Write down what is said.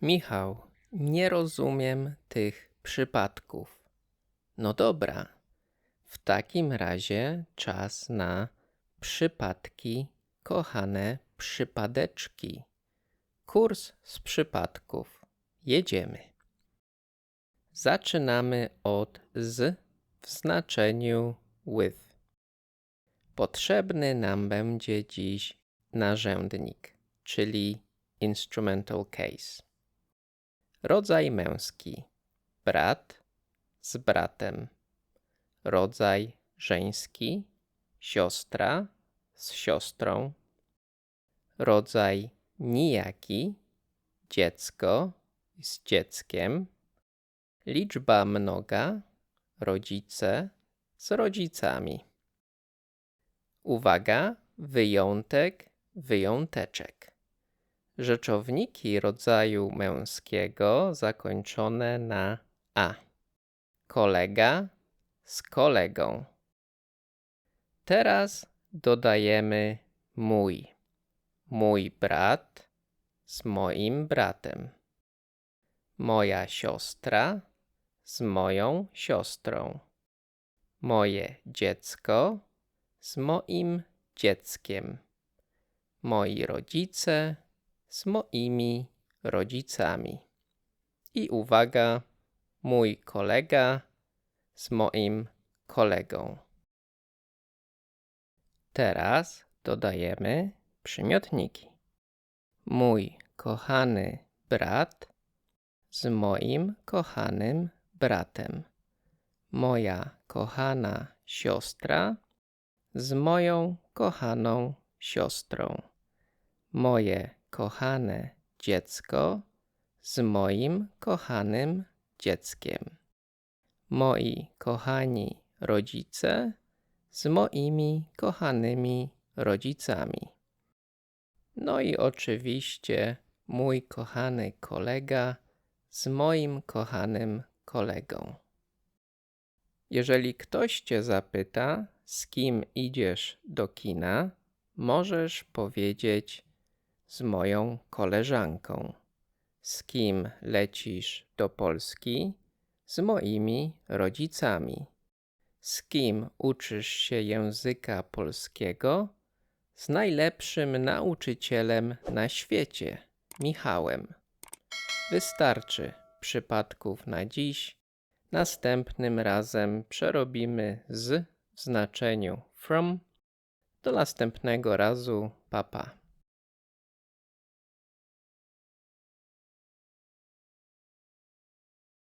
Michał, nie rozumiem tych przypadków. No dobra, w takim razie czas na przypadki, kochane przypadeczki. Kurs z przypadków. Jedziemy. Zaczynamy od z w znaczeniu with. Potrzebny nam będzie dziś narzędnik, czyli instrumental case. Rodzaj męski. Brat z bratem. Rodzaj żeński. Siostra z siostrą. Rodzaj nijaki. Dziecko z dzieckiem. Liczba mnoga. Rodzice z rodzicami. Uwaga, wyjątek, wyjąteczek. Rzeczowniki rodzaju męskiego zakończone na a. Kolega z kolegą. Teraz dodajemy mój. Mój brat z moim bratem. Moja siostra z moją siostrą. Moje dziecko z moim dzieckiem. Moi rodzice z moimi rodzicami. I uwaga, mój kolega z moim kolegą. Teraz dodajemy przymiotniki. Mój kochany brat z moim kochanym bratem. Moja kochana siostra z moją kochaną siostrą. Moje kochane dziecko z moim kochanym dzieckiem. Moi kochani rodzice z moimi kochanymi rodzicami. No i oczywiście mój kochany kolega z moim kochanym kolegą. Jeżeli ktoś cię zapyta, z kim idziesz do kina, możesz powiedzieć z moją koleżanką. Z kim lecisz do Polski? Z moimi rodzicami. Z kim uczysz się języka polskiego? Z najlepszym nauczycielem na świecie, Michałem. Wystarczy przypadków na dziś. Następnym razem przerobimy z w znaczeniu from. Do następnego razu, pa pa.